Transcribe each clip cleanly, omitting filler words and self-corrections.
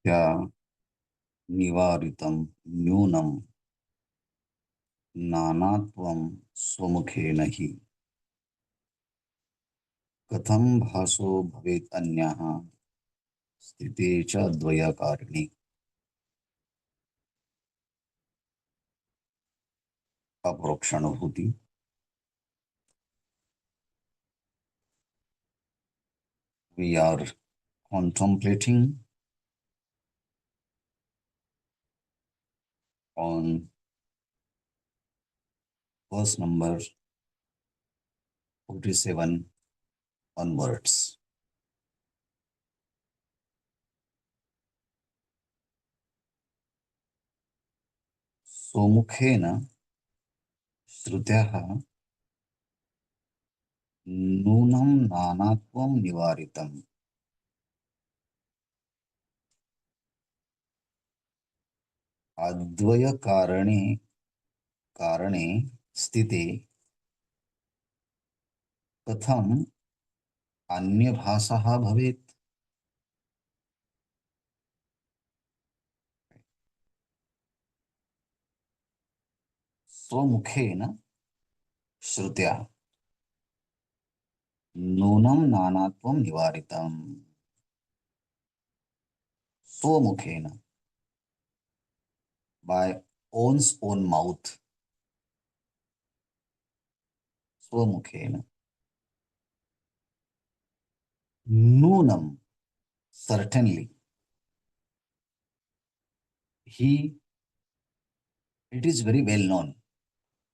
क्या निवारितं न्यूनं नानात्वं स्वमुखेन हि कथं भासो भवेत् अन्यः स्थिते च द्वयकारिणि। अपरोक्षानुभूति। We are contemplating on verse number 47 onwards. स्वमुखेन श्रुत्याः नूनं नानात्वं निवारितम्। अद्वयकारणे कारणे स्थिते कथम् अन्यभासः भवेत्। स्वमुखेन श्रुत्या नूनं नानात्वं निवारितम्। स्वमुखेन, by one's own mouth. स्वमुखेन नूनम, certainly. He, it is very well known.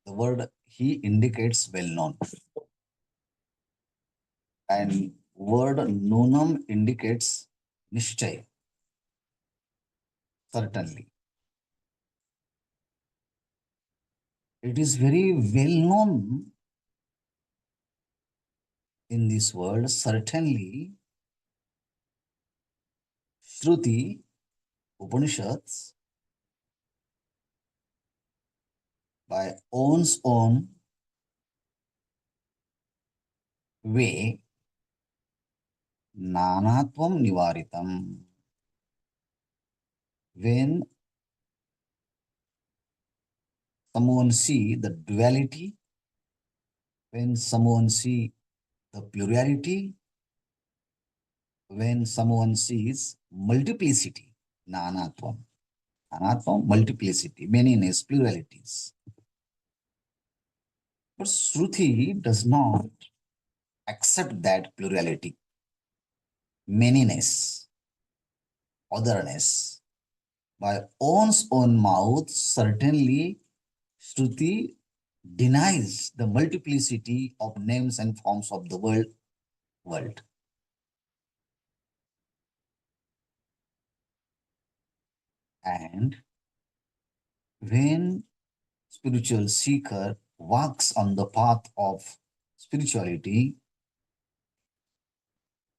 The word he indicates well known. And word nunam indicates nishtay, certainly. It is very well known in this world, certainly. Shruti, Upanishads, by one's own way, nanatvam nivaritam. When someone see the duality, when someone see the plurality, when someone sees multiplicity, nanatvam. Nanatvam, multiplicity, manyness, pluralities. But Shruti does not accept that plurality, manyness, otherness. By one's own mouth, certainly Shruti denies the multiplicity of names and forms of the world. And when spiritual seeker walks on the path of spirituality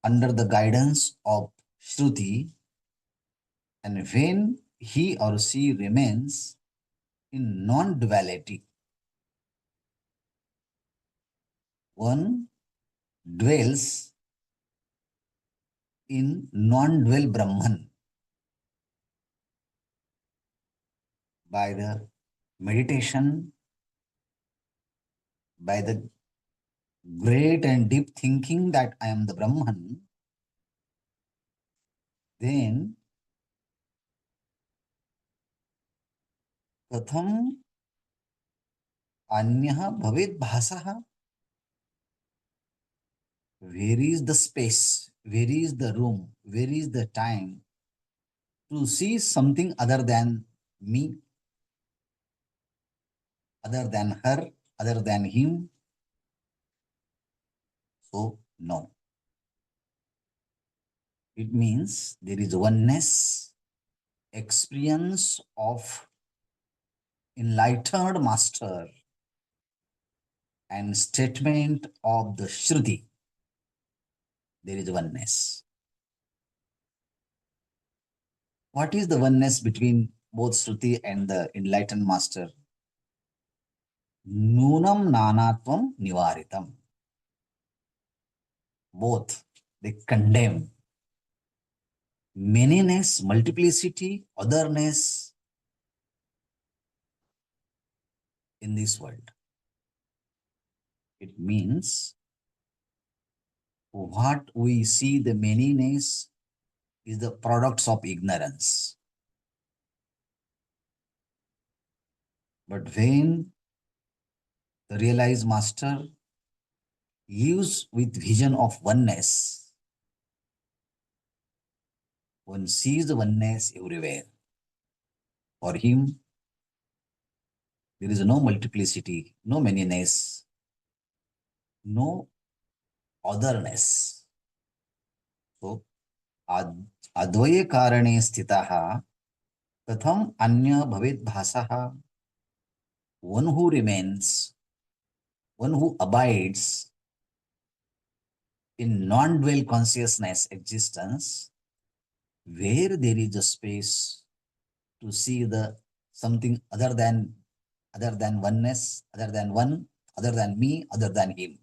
under the guidance of Shruti, and when he or she remains in non-duality, one dwells in non-dual Brahman by the meditation, by the great and deep thinking that I am the Brahman. Then katham anyah bhavet bhasah. Where is the space? Where is the room? Where is the time to see something other than me, other than her, other than him? So, no. It means there is oneness, experience of enlightened master, and statement of the Shruti. There is oneness. What is the oneness between both Shruti and the enlightened master? Nunam nanatvam nivaritam. Both, they condemn manyness, multiplicity, otherness in this world. It means what we see the manyness is the products of ignorance. But when the realized master lives with vision of oneness, one sees the oneness everywhere. For him, there is no multiplicity, no manyness, no otherness. So, advaya karane sthitaha katham anya bhavet bhasaha. One who remains, one who abides in non-dual consciousness existence, where there is a space to see the something other than oneness, other than one, other than me, other than him,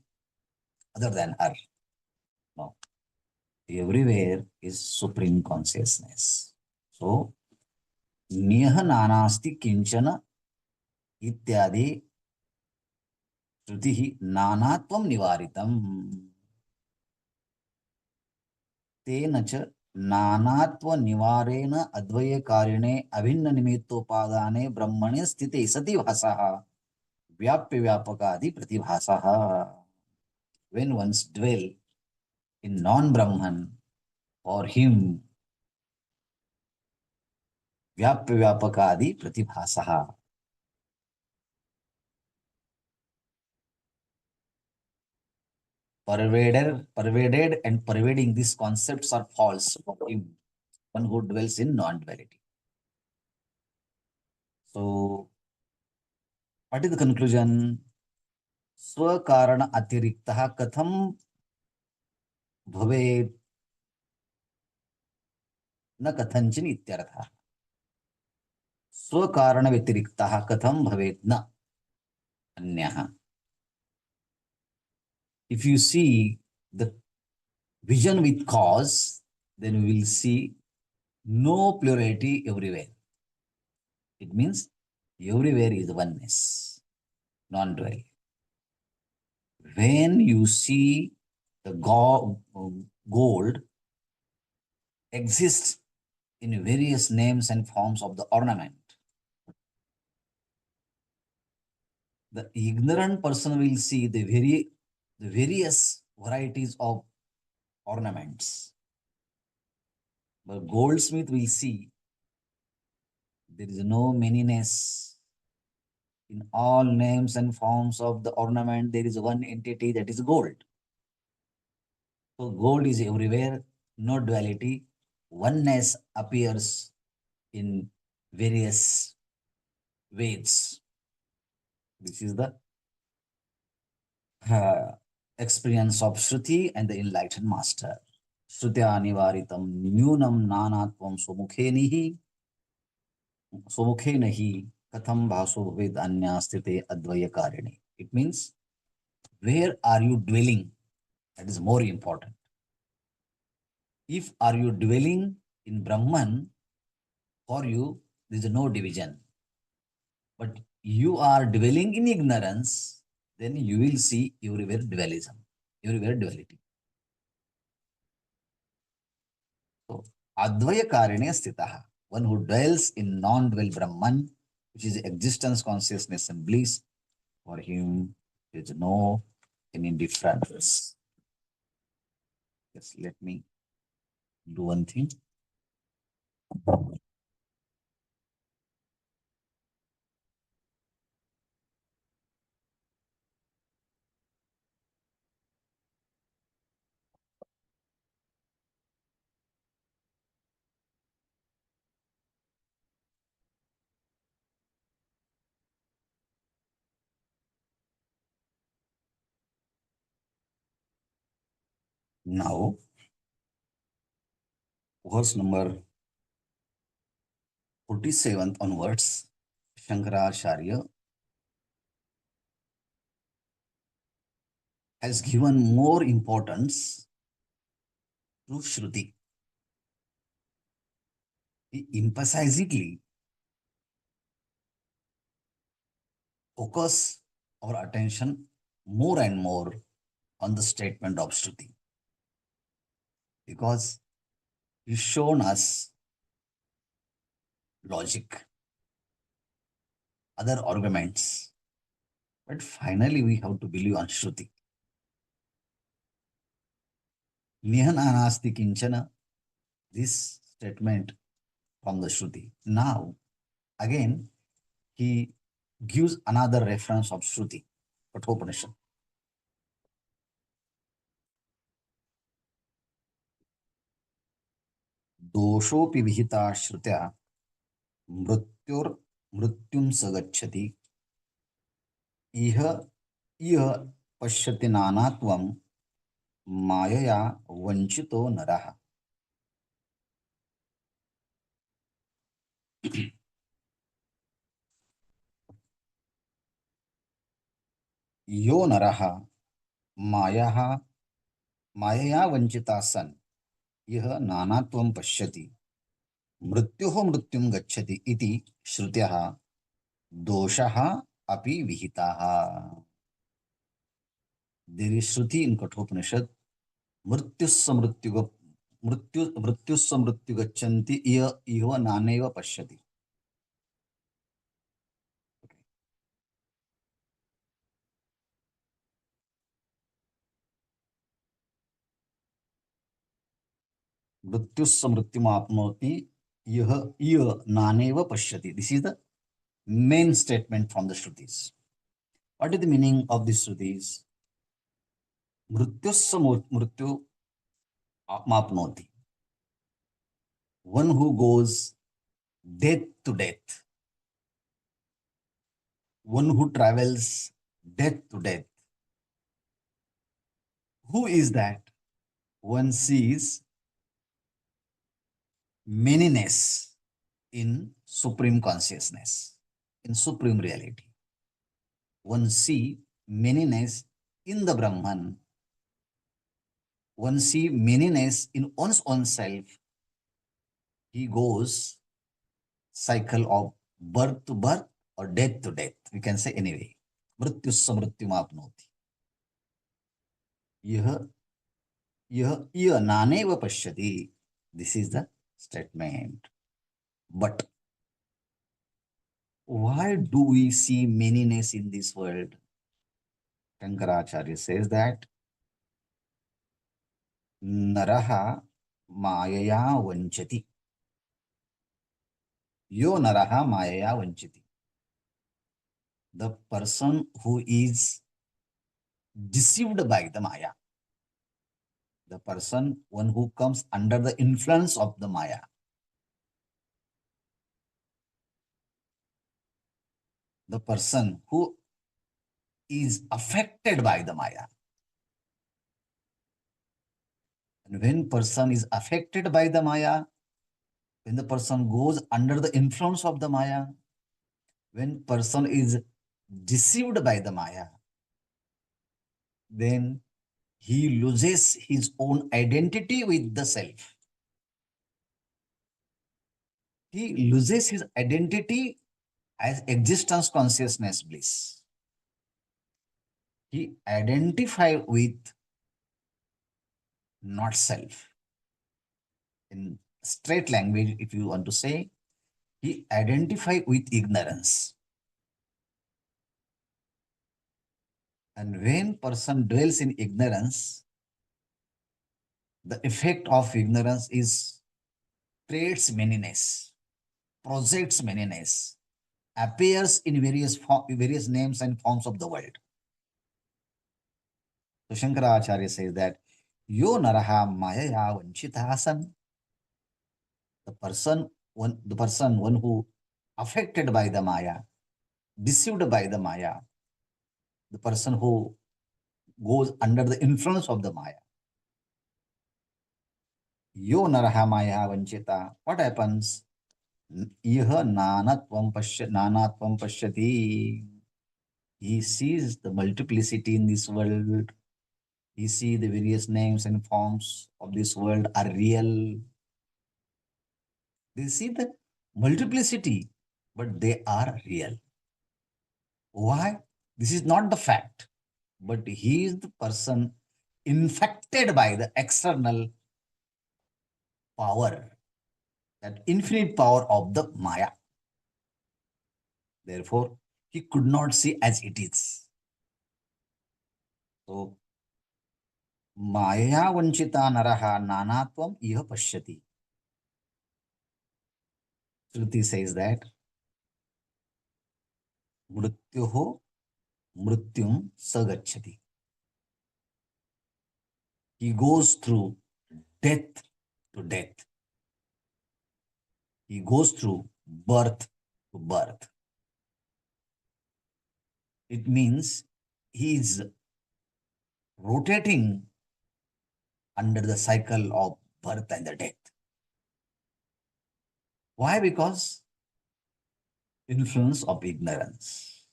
other than her. No. Everywhere is supreme consciousness. So, नियः नानास्ति किंचन इत्यादि श्रुतिः नानात्वं निवारितम् तेन च नानात्व निवारेण अद्वयकारिणे अभिन्न निमित्तोपादाने ब्रह्मणे स्थिते सति भासः व्याप्य व्यापकादि प्रतिभासः. When one's dwell in non-Brahman, for him व्याप्य व्यापकादि प्रतिभासः. Pervaded and pervading these concepts are false for him, one who dwells in non-duality. So, what is the conclusion? स्वकारण अतिरिक्तः कथम भवेत् न कथंचन इत्यर्थः. स्वकारण व्यतिरिक्तः कथम भवेत् न अन्यः. If you see the vision with cause, then we will see no plurality everywhere. It means everywhere is oneness, non-dual. When you see the gold exists in various names and forms of the ornament, the ignorant person will see the various varieties of ornaments. But goldsmith will see there is no manyness. In all names and forms of the ornament, there is one entity, that is gold. So gold is everywhere, no duality. Oneness appears in various ways. This is the experience of Shruti and the enlightened master. Shrutya nivaritam nyunam nanatvam स्वमुखे नहीं कथम भासो भवेद अन्यास्थिते अद्वयकारिणे. It means where are you dwelling? That is more important. If are you dwelling in Brahman, for you there is no division. But you are dwelling in ignorance, then you will see everywhere dualism, everywhere duality. So advaya karine sthitaha, one who dwells in non-dual Brahman, which is existence, consciousness, and bliss, for him there is no any difference. Just let me do one thing. Now, verse number 47 onwards, Shankaracharya has given more importance to Shruti. He emphasizingly focus our attention more and more on the statement of Shruti because he's shown us logic, other arguments, but finally we have to believe on Shruti. Nihan anasti kinchana, this statement from the Shruti. Now, again, he gives another reference of Shruti, Kathopanishad. दोषोऽपि विहिता श्रुत्या मृत्युं स गच्छति इह इह पश्यति नानात्वं मायया वंचितो नरः यो नरः मायः मायया वंचिता सन् इह नानात्वं पश्यति मृत्युः मृत्युं गच्छति इति श्रुत्यः दोषः अपि विहिताः. There is Shruti in Kathopanishad, मृत्युस्स मृत्यु गच्छन्ति इह नानेव पश्यति. मृत्युस्स मृत्युमाप्नोति इह इह नानेव पश्यति. This is the main statement from the Shrutis. What is the meaning of these Shrutis? मृत्युस्स मृत्यु माप्नोति. One who goes death to death. One who travels death to death. Who is that? One sees manyness in supreme consciousness, in supreme reality. One see manyness in the Brahman. One see manyness in one's own self. He goes cycle of birth to birth or death to death. We can say anyway. मृत्युस्स मृत्युमाप्नोति. यह नानेव पश्यति. This is the statement. But why do we see manyness in this world? Shankaracharya says that naraha mayaya vanchati. Yo naraha mayaya vanchati. The person who is deceived by the maya. The person, one who comes under the influence of the maya. The person who is affected by the maya. And when person is affected by the maya, when the person goes under the influence of the maya, when person is deceived by the maya, then he loses his own identity with the self. He loses his identity as existence consciousness bliss. He identify with not self. In straight language, if you want to say, he identify with ignorance. And when person dwells in ignorance, the effect of ignorance is creates manyness, projects manyness, appears in various names and forms of the world. So Shankaracharya says that yo naraha mayaya vanchitasan. The person one who affected by the maya, deceived by the maya, the person who goes under the influence of the maya. Yo naraha maya vanchita. What happens? Iha nanatvam pashyati. He sees the multiplicity in this world. He sees the various names and forms of this world are real. They see the multiplicity, but they are real. Why? This is not the fact, but he is the person infected by the external power, that infinite power of the Maya. Therefore, he could not see as it is. So, Maya vanchita naraha nanatvam iha pashyati. Shruti says that mrutyuho mrutyum sagacchati. He goes through death to death. He goes through birth to birth. It means he is rotating under the cycle of birth and the death. Why? Because influence of ignorance.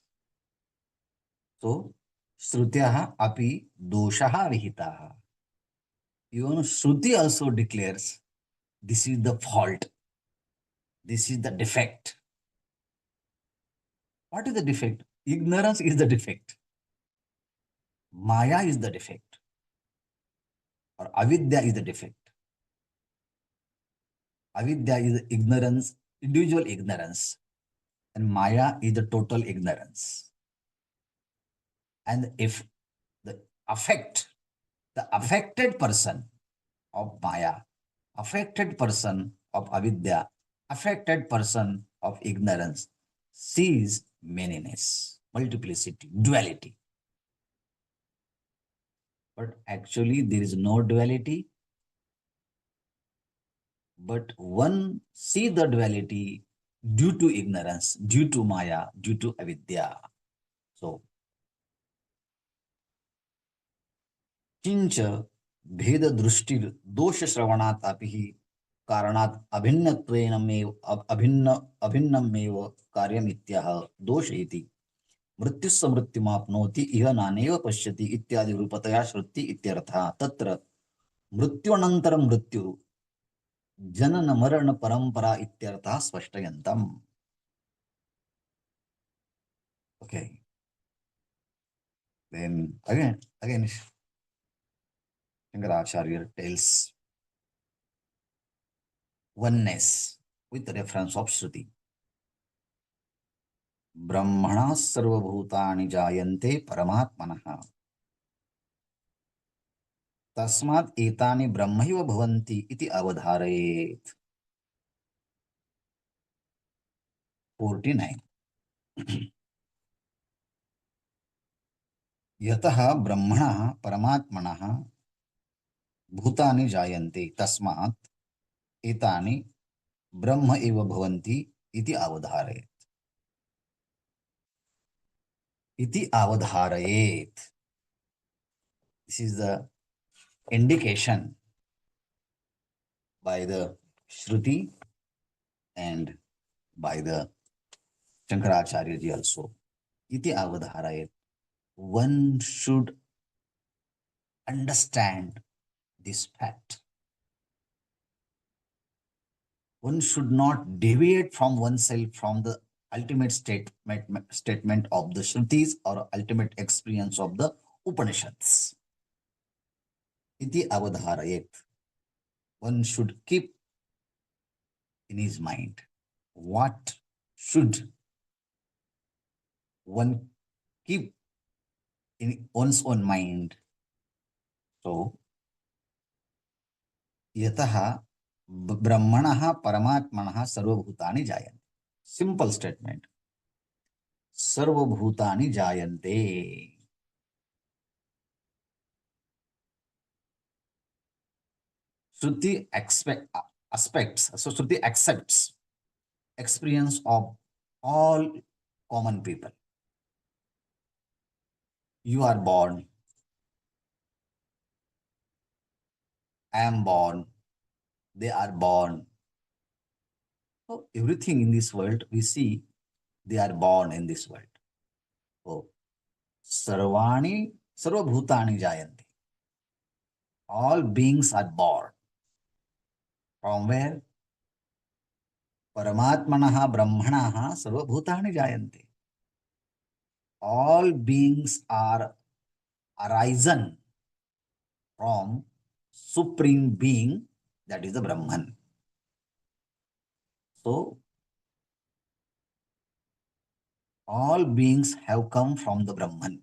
So, Shrutyaha api doshaha vihitaha. Even Shruti also declares this is the fault. This is the defect. What is the defect? Ignorance is the defect. Maya is the defect. Or avidya is the defect. Avidya is ignorance, individual ignorance. And Maya is the total ignorance. And if the affected person of Maya, affected person of avidya, affected person of ignorance sees manyness, multiplicity, duality. But actually there is no duality, but one see the duality due to ignorance, due to Maya, due to avidya. So, किंच भेद दृष्टि दोष श्रवणात् अपि कारणात् अभिन्नत्वेनमेव अभिन्नमेव कार्यमित्यः दोष इति मृत्युस्स मृत्युमाप्नोति इह नानेव पश्यति इत्यादि रूपतया श्रुति इत्यर्थः तत्र मृत्युअनन्तरं मृत्यु जनन मरण परंपरा इत्यर्थः स्पष्टयन्तम्. Okay, then again Shankaracharya tells oneness with reference of Shruti. ब्रह्मणः सर्वभूतानि जायन्ते परमात्मनः तस्मात् एतानि ब्रह्मैव भवन्ति इति अवधारयेत्. 49. यतः ब्रह्मणः परमात्मनः भूतानि जायन्ते तस्मात् एतानि ब्रह्म एव भवन्ति इति अवधारयेत्. इति अवधारयेत्. This is the indication by the Shruti and by the Shankaracharya ji also. Iti avadharayet. One should understand this fact. One should not deviate from oneself from the ultimate statement of the Shrutis or ultimate experience of the Upanishads. Iti avadharayet. One should keep in his mind. What should one keep in one's own mind? So, yataha brahmanah paramatmanah sarvabhutani jayante. Simple statement. Sarvabhutani jayante. Shruti aspects. So Shruti accepts experience of all common people. You are born. I am born. They are born. So everything in this world we see, they are born in this world. So sarvani sarvabhutani jayanti. All beings are born. From where? Paramatmanah Brahmanah Sarvabhutani Jayante. All beings are arisen from Supreme Being, that is the Brahman. So, all beings have come from the Brahman.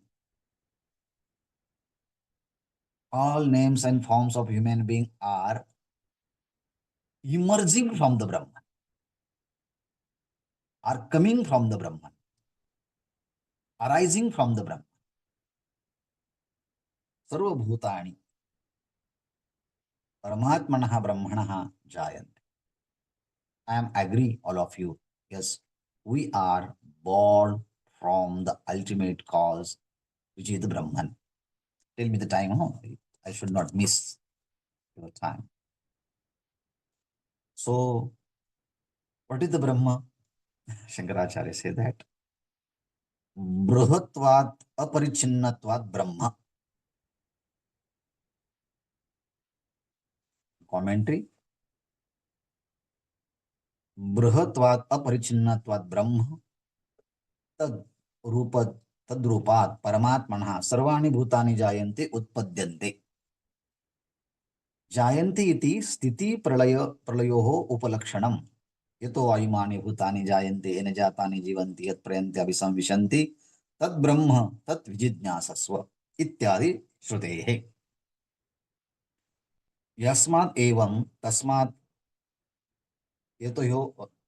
All names and forms of human being are emerging from the Brahman, are coming from the Brahman, arising from the Brahman. Sarva Bhutani Paramatmanah Brahmanah Jayante. I am agree, all of you. Yes, we are born from the ultimate cause, which is the Brahman. Tell me the time. Oh, I should not miss your time. So, what is the Brahma? Shankaracharya say that Bruhatvat Aparichinnatvat Brahma. Commentary. Bruhatvat Aparichinnatvat Brahma Tad Rupat Tadrupat Paramatmanah Sarvani Bhutani Jayante Utpadyante. जायन्ति इति स्थिति प्रलयोः उपलक्षणम् यतो वायुमानि भूतानि जायन्ते येन जातानि जीवन्ति यत् प्रयन्ति अभिसंविशन्ति तद् ब्रह्म तत् विजिज्ञासस्व इत्यादि श्रुतेः। यस्मात् एवं तस्मात् यतो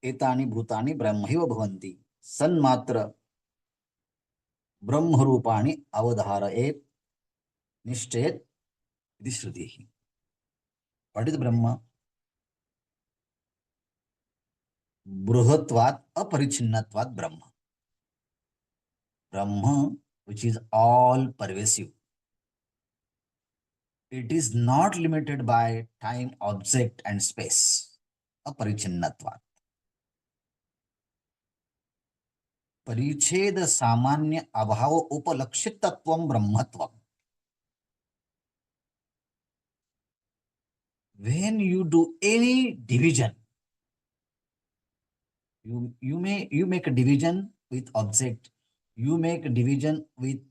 एतानि भूतानि ब्रह्मैव भवन्ति सन्मात्र ब्रह्मरूपाणि अवधारयेत् निश्चयेत् इति श्रुतिः। What is Brahma? Bruhatvat aparichinnatvat Brahma. Brahma, which is all pervasive. It is not limited by time, object, and space. Aparichinnatvat. परिच्छेद सामान्य अभाव उपलक्षितत्वं ब्रह्मत्वम्. When you do any division, you make a division with object, you make a division with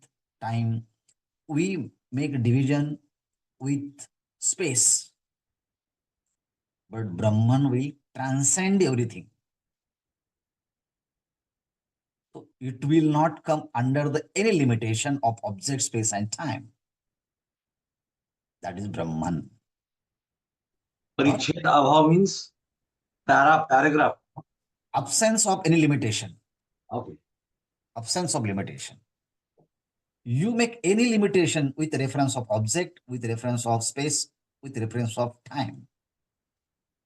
time, we make a division with space, but Brahman will transcend everything. So it will not come under the any limitation of object, space, and time. That is Brahman. Parichet abhav means paragraph. Absence of any limitation. Okay. Absence of limitation. You make any limitation with reference of object, with reference of space, with reference of time.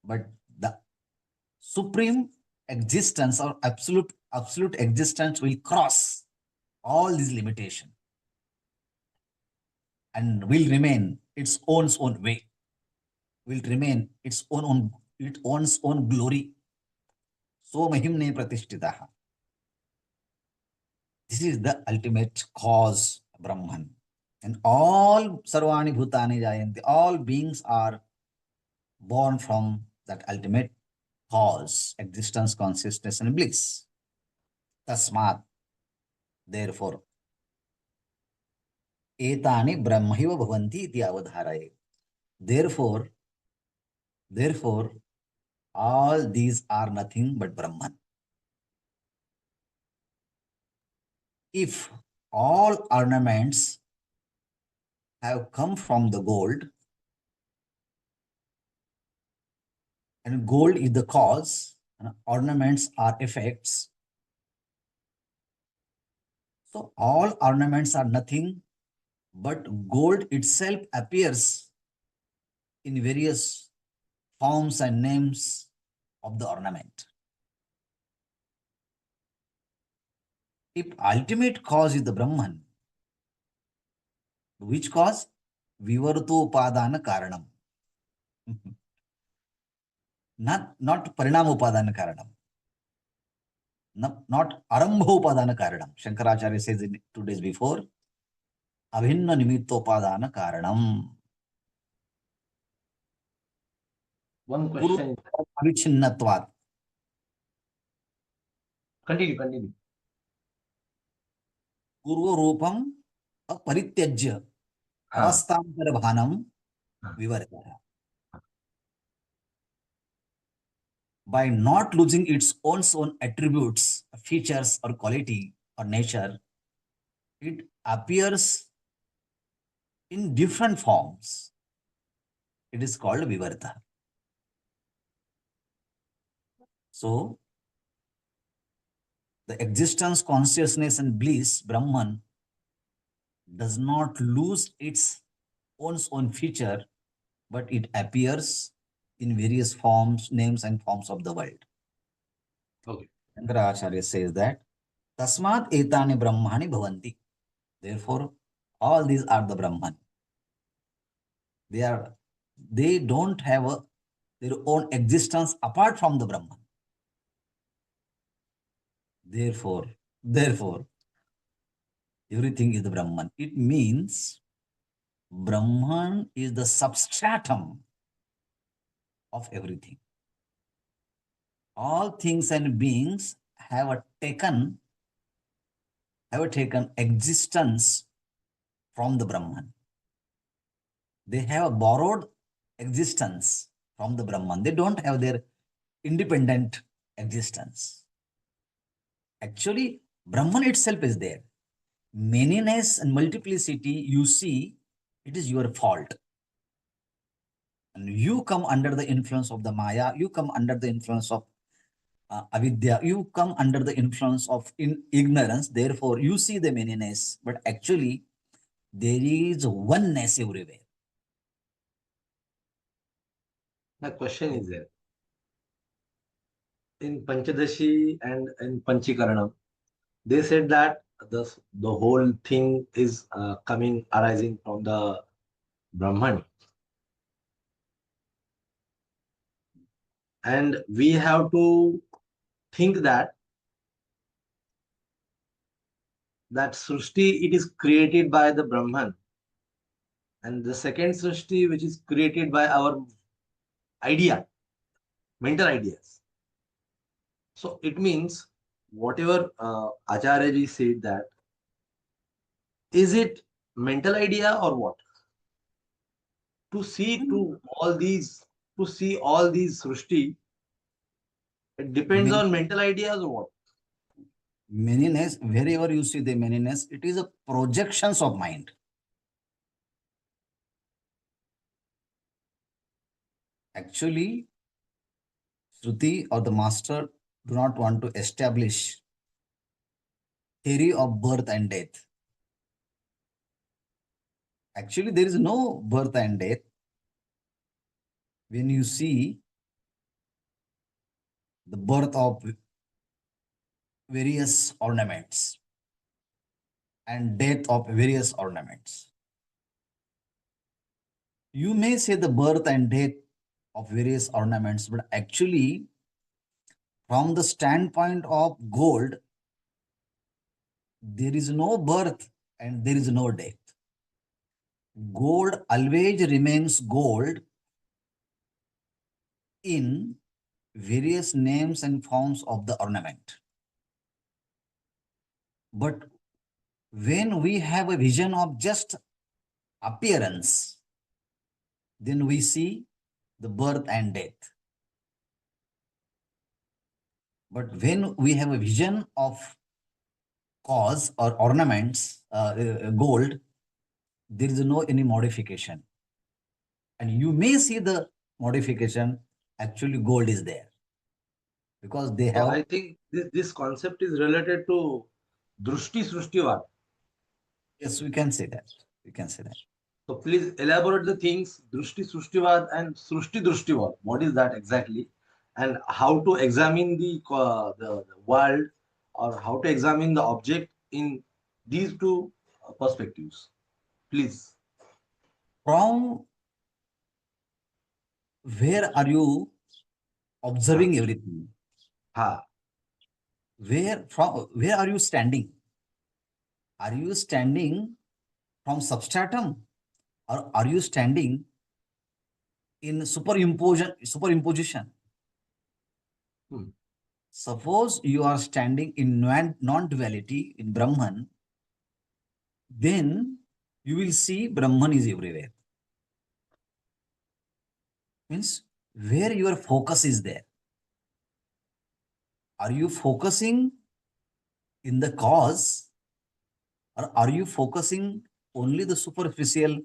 But the supreme existence or absolute existence will cross all these limitations and will remain its own way, will remain its own glory. So mahimne pratishtitaha. This is the ultimate cause, Brahman. And all sarvani bhutani jayanti, all beings are born from that ultimate cause, existence, consciousness, and bliss. Tasmat, therefore, etani brahmaiva bhavanti iti avadharaye. Therefore, all these are nothing but Brahman. If all ornaments have come from the gold, and gold is the cause, and ornaments are effects. So all ornaments are nothing but gold itself appears in various forms and names of the ornament. If ultimate cause is the Brahman, which cause? Vivartopadana karanam. Not parinama karanam. Not arambhopadana karanam. Shankaracharya says in 2 days before, abhinna nimittopadana karanam. One question. Avichinnatvat. Continue, continue. पूर्वरूपम अपरित्यज्य हाँ, अवस्थांतर भानम हाँ. विवर्तः. By not losing its own attributes, features, or quality or nature, it appears in different forms. It is called vivarta. So, the existence, consciousness, and bliss, Brahman, does not lose its own feature, but it appears in various forms, names, and forms of the world. Okay. Shankaracharya says that Tasmat etani brahmani bhavanti. Therefore, all these are the Brahman. They are they don't have their own existence apart from the Brahman. Therefore, everything is the Brahman. It means Brahman is the substratum of everything. All things and beings have taken existence from the Brahman. They have a borrowed existence from the Brahman. They don't have their independent existence. Actually, Brahman itself is there. Manyness and multiplicity, you see, it is your fault. And you come under the influence of the Maya, you come under the influence of avidya, you come under the influence of ignorance. Therefore, you see the manyness, but actually, there is oneness everywhere. My question is there. In Panchadashi and in Panchikaranam, they said that the whole thing is coming arising from the Brahman, and we have to think that Srishti, it is created by the Brahman, and the second Srishti, which is created by our idea, mental ideas. So it means whatever Acharya ji said, that is it mental idea or what? To see to all these, to see all these Srishti, it depends on mental ideas or what? Manyness, wherever you see the manyness, it is a projections of mind. Actually, Shruti or the master do not want to establish theory of birth and death. Actually, there is no birth and death. When you see the birth of various ornaments and death of various ornaments, you may say the birth and death of various ornaments, but actually, from the standpoint of gold, there is no birth and there is no death. Gold always remains gold in various names and forms of the ornament. But when we have a vision of just appearance, then we see the birth and death. But when we have a vision of cause or ornaments, gold, there is no any modification. And you may see the modification, actually gold is there. Because they So have, I think this concept is related to Drushti Srushtivad. yes, we can say that. We can say that. So please elaborate the things Drushti Srushtivad and Srushti Drushtivad. What is that exactly? And how to examine the world, or how to examine the object in these two perspectives. Please. From where are you Ha, observing everything? ha. Where are you standing? Are you standing from substratum or are you standing in superimposition? Hmm. Suppose you are standing in non-duality in Brahman, then you will see Brahman is everywhere. Means where your focus is there. Are you focusing in the cause, or are you focusing only the superficial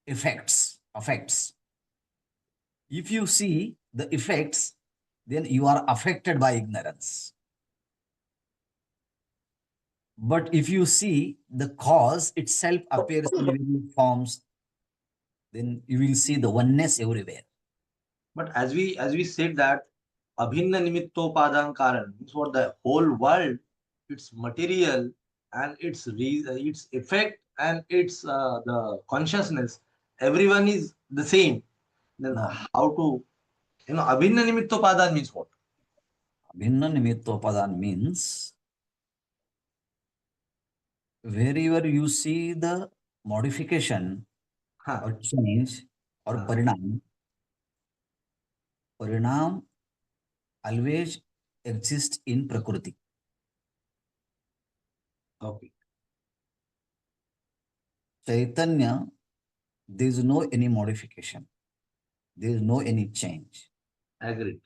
effects? If you see the effects, then you are affected by ignorance. But if you see the cause itself appears in various forms, then you will see the oneness everywhere. But as we said that abhinna nimittopadan karan means for the whole world, its material and its effect and its the consciousness, everyone is the same. Then No, how to abhinna nimittopadan means what? Bhinna Nimittopadan means wherever you see the modification Huh. or change or Huh. parinam always exists in Prakriti. Okay. Chaitanya, there is no any modification, there is no any change. Agreed.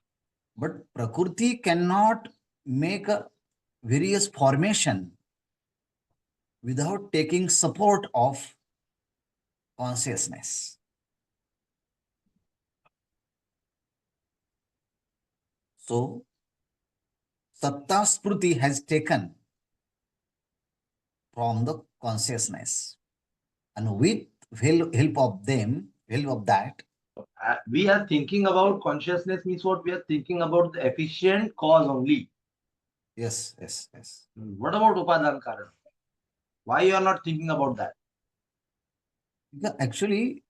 But Prakriti cannot make a various formation without taking support of consciousness. So, Satta Spruti has taken from the consciousness. And with help of them, help of that, We are thinking about consciousness means what? We are thinking about the efficient cause only. yes, yes, yes. What about upadan karan? Why you are not thinking about that? Yeah, actually,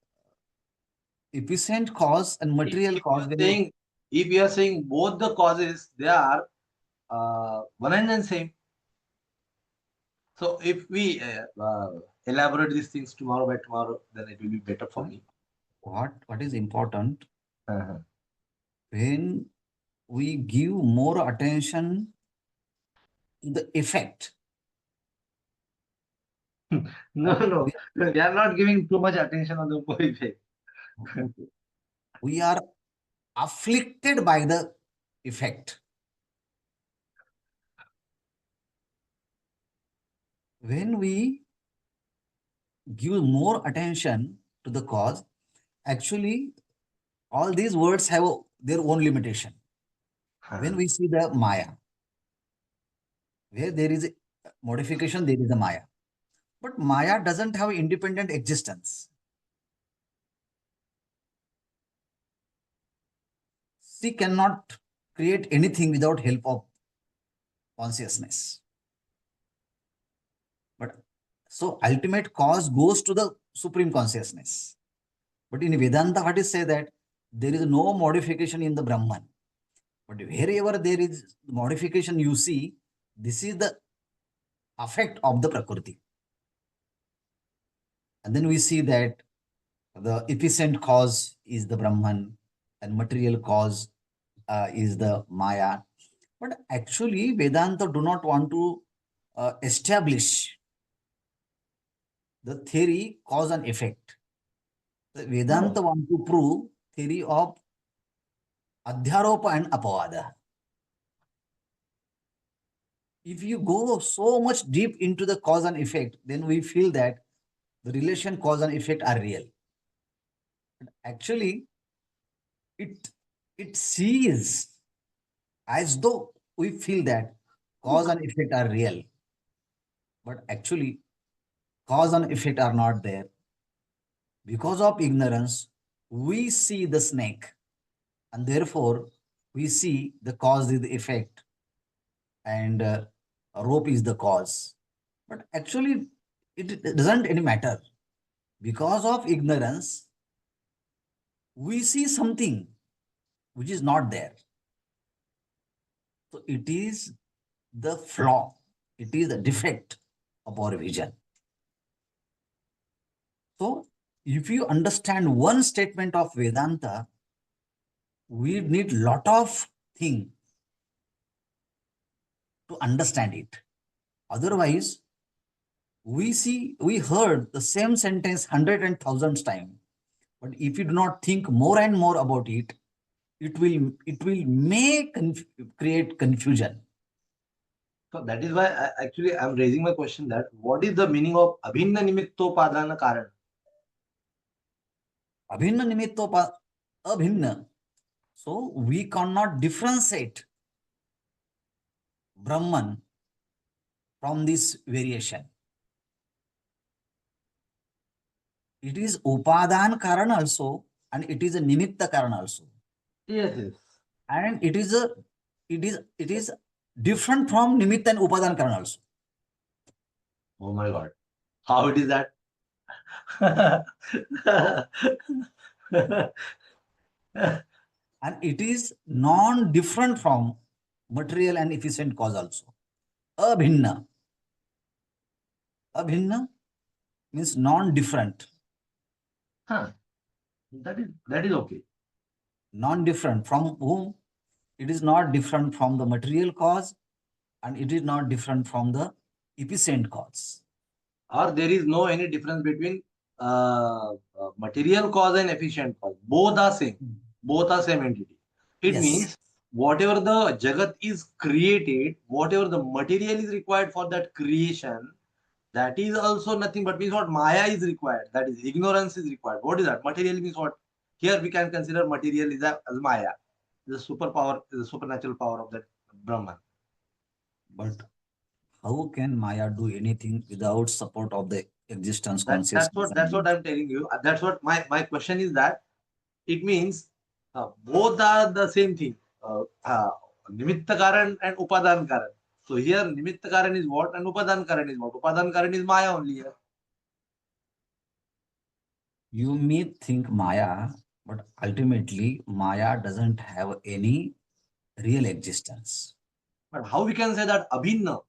efficient cause and If, material if you cause, are when you saying if you are saying both the causes they are one and same. So if we elaborate these things tomorrow by tomorrow, then it will be better for me. what is important, Uh-huh. when we give more attention to the effect, No, or no, we are not giving too much attention on the effect. we are afflicted by the effect. When we give more attention to the cause, actually, all these words have their own limitation. When Uh-huh. we see the Maya, where there is a modification, there is a Maya. But Maya doesn't have independent existence. She cannot create anything without help of consciousness. But so ultimate cause goes to the supreme consciousness. But in Vedanta, what is say that there is no modification in the Brahman. But wherever there is modification, you see, this is the effect of the Prakriti. And then we see that the efficient cause is the Brahman and material cause is the Maya. But actually, Vedanta do not want to establish the theory cause and effect. The No. Vedanta want to prove theory of Adhyaropa and Apavada. If you go so much deep into the cause and effect, then we feel that the relation cause and effect are real. But actually, it it sees as though we feel that cause and effect are real, but actually cause and effect are not there. Because of ignorance, we see the snake, and therefore we see the cause is the effect, and rope is the cause. But actually, it doesn't any matter. Because of ignorance, we see something which is not there. So it is the flaw, it is the defect of our vision. So if you understand one statement of Vedanta, we need lot of things to understand it. Otherwise, we heard the same sentence hundred and thousands times. But if you do not think more and more about it, it will make create confusion. So that is why actually I'm raising my question that what is the meaning of abhinna nimittopadana karan? Abhinna nimittopa abhinna. So we cannot differentiate Brahman from this variation. It is Upadan Karan also, and it is a Nimitta Karan also. Yes, yes. And it is different from Nimitta and Upadan Karan also. Oh my God. How it is that? And it is non-different from material and efficient cause also. Abhinna. Abhinna means non-different. Huh. That is okay. Non-different from whom? It is not different from the material cause, and it is not different from the efficient cause. Or there is no any difference between material cause and efficient cause. Both are same. Both are same entity. It Yes. means whatever the Jagat is created, whatever the material is required for that creation, that is also nothing but means what Maya is required. That is ignorance is required. What is that? Material means what? Here we can consider material is as Maya, the superpower, the supernatural power of that Brahman. But how can Maya do anything without support of the existence, consciousness, That's what and I'm telling you. That's what my question is that it means both are the same thing. Nimitta Karan and Upadan Karan. So here Nimitta Karan is what and Upadan Karan is what? Upadan Karan is Maya only here. you may think Maya, but ultimately Maya doesn't have any real existence. But how we can say that Abhinna?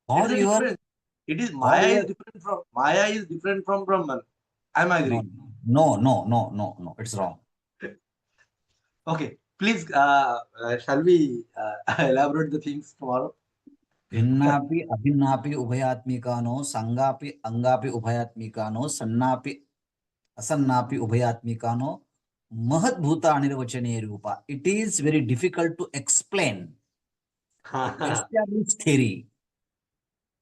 There For is a your difference. It is for your Maya is different from Brahman. I'm no agree. no, it's wrong. Okay, please shall we elaborate the things tomorrow? भिन्नापि अभिन्नापि उभयात्मिकानो संगापि अंगापि उभयात्मिकानो सन्नापि असन्नापि उभयात्मिकानो महद्भूता निर्वचनीय Rupa. It is very difficult to explain, to establish theory.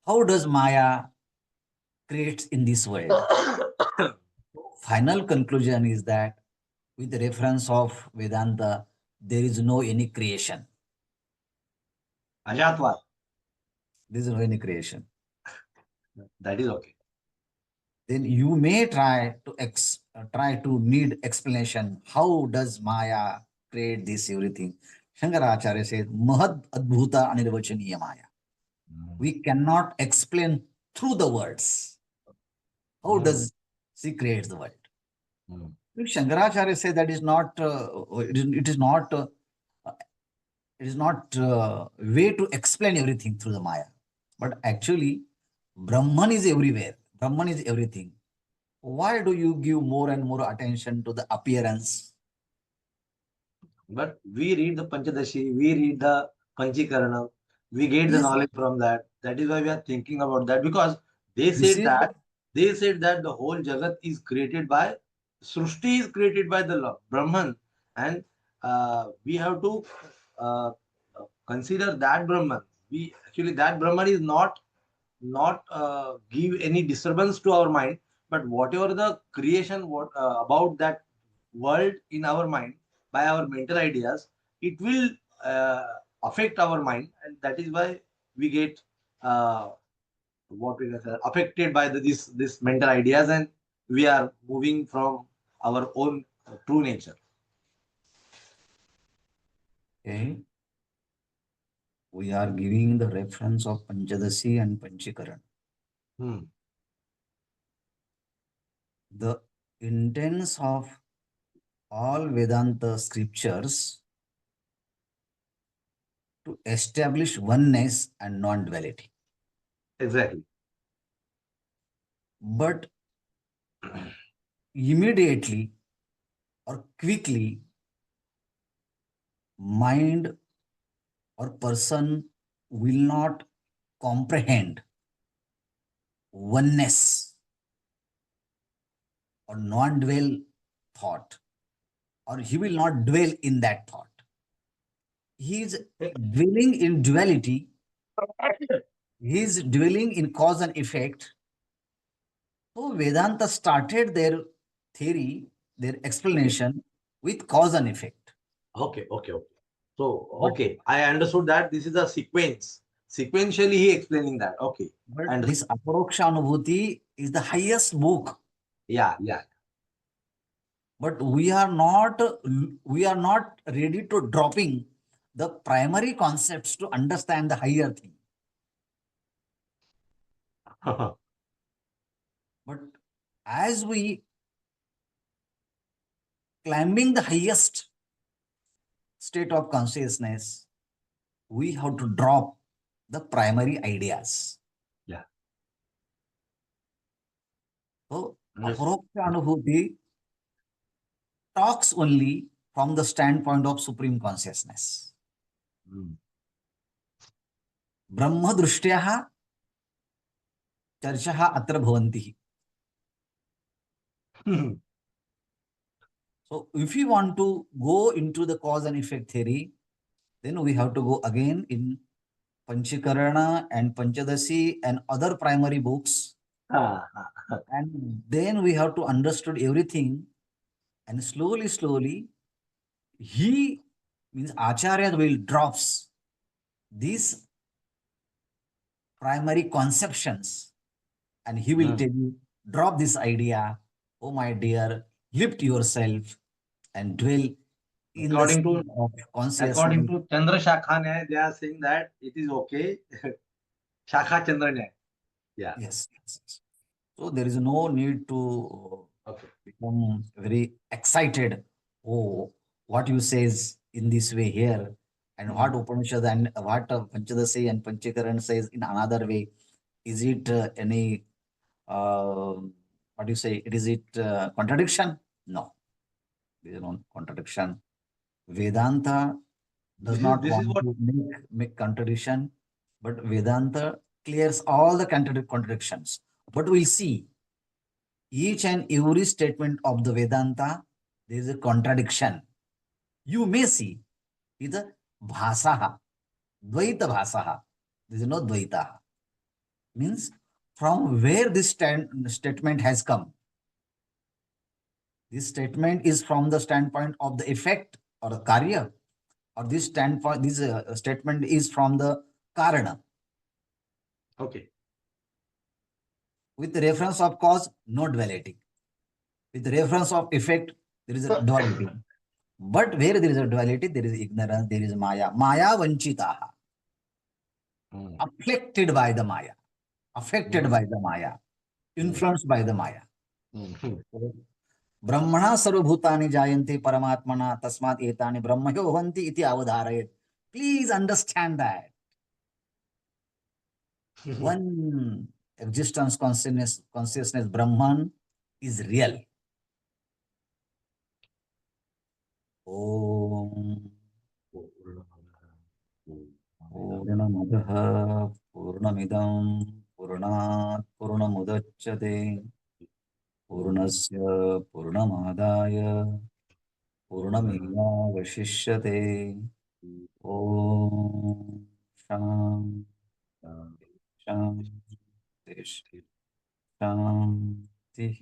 How does Maya creates in this world? Final conclusion is that with the reference of Vedanta, there is no any creation. Ajatva. There is no any creation. That is okay. Then you may try to need explanation. How does Maya create this everything? Shankaracharya says, Mahad Adbhuta Anirvachaniya Maya. We cannot explain through the words. How does she create the world? If Shankaracharya says that is not, it is not, way to explain everything through the Maya. But actually, Brahman is everywhere. Brahman is everything. Why do you give more and more attention to the appearance? But we read the Panchadashi, we read the Panchikaranam, we get the Yes, knowledge from that. That is why we are thinking about that because they this said is that they said that the whole Jagat is created by Srushti is created by the Brahman, and we have to uh, consider that Brahman. We actually that Brahman is not give any disturbance to our mind, but whatever the creation what about that world in our mind by our mental ideas, it will uh, affect our mind, and that is why we get uh, what we can say, affected by this mental ideas, and we are moving from our own true nature. okay. We are giving the reference of Panchadasi and Panchikaran. Hmm. The intents of all Vedanta scriptures to establish oneness and non-duality. Exactly. But immediately or quickly, mind or person will not comprehend oneness or non-dwell thought, or he will not dwell in that thought. He is dwelling in duality, he is dwelling in cause and effect. So Vedanta started their theory, their Okay. explanation with cause and effect. Okay. Okay. Okay. So, But okay, I understood that this is a sequence. Sequentially, he explaining that. Okay. but I this understood. Aparokshanubhuti is the highest book. Yeah. Yeah. But we are not ready to dropping the primary concepts to understand the higher thing. But as we climbing the highest state of consciousness, we have to drop the primary ideas. Yeah. So Understood. Aparoksha Anubhuti talks only from the standpoint of supreme consciousness. Mm. Brahma दृष्ट्याः चर्चाः अत्र भवन्ति. So if you want to go into the cause and effect theory, then we have to go again in Panchakarana and Panchadasi and other primary books. Ah, ah. And then we have to understood everything. And slowly, slowly, he means Acharya will drops these primary conceptions and he will Mm. tell you, drop this idea, oh my dear, lift yourself and dwell in the According state to of according consciousness. to Chandra Shakha Nyaya, they are saying that it is okay. Shakha Chandra Nyaya. Yeah. Yes, yes, yes. So there is no need to Okay. become very excited. Oh, what you says in this way here, and what Mm. Upanishad and what Panchadasi and Panchakaran says in another way. Is it any what do you say? Is it contradiction? No, there is no contradiction. Vedanta does not This is want what. to make contradiction, but Vedanta clears all the contradictions. But we'll see each and every statement of the Vedanta, there is a contradiction. You may see is a bhasaha, dvaita bhasaha. There is no dvaita. Means from where this statement has come. This statement is from the standpoint of the effect or the karya, or this standpoint, this statement is from the karana. Okay. With the reference of cause, no duality. With the reference of effect, there is a duality. But where there is a duality, there is ignorance, there is maya. Maya vanchitaha, Mm. afflicted by the maya, affected Mm. by the maya, Mm. influenced by the maya. Mm. ब्रह्मणा सर्वभूतानि जायन्ते परमात्मना तस्मात् एतानि ब्रह्मयो भवन्ति इति अवधारयेत्. Please understand that one existence consciousness Brahman is real. Om पूर्णमदः पूर्णमिदं पूर्णात् पूर्णमुदच्यते पूर्णस्य पूर्णमादाय पूर्णमेवावशिष्यते. ॐ शान्ति शान्ति शान्तिः.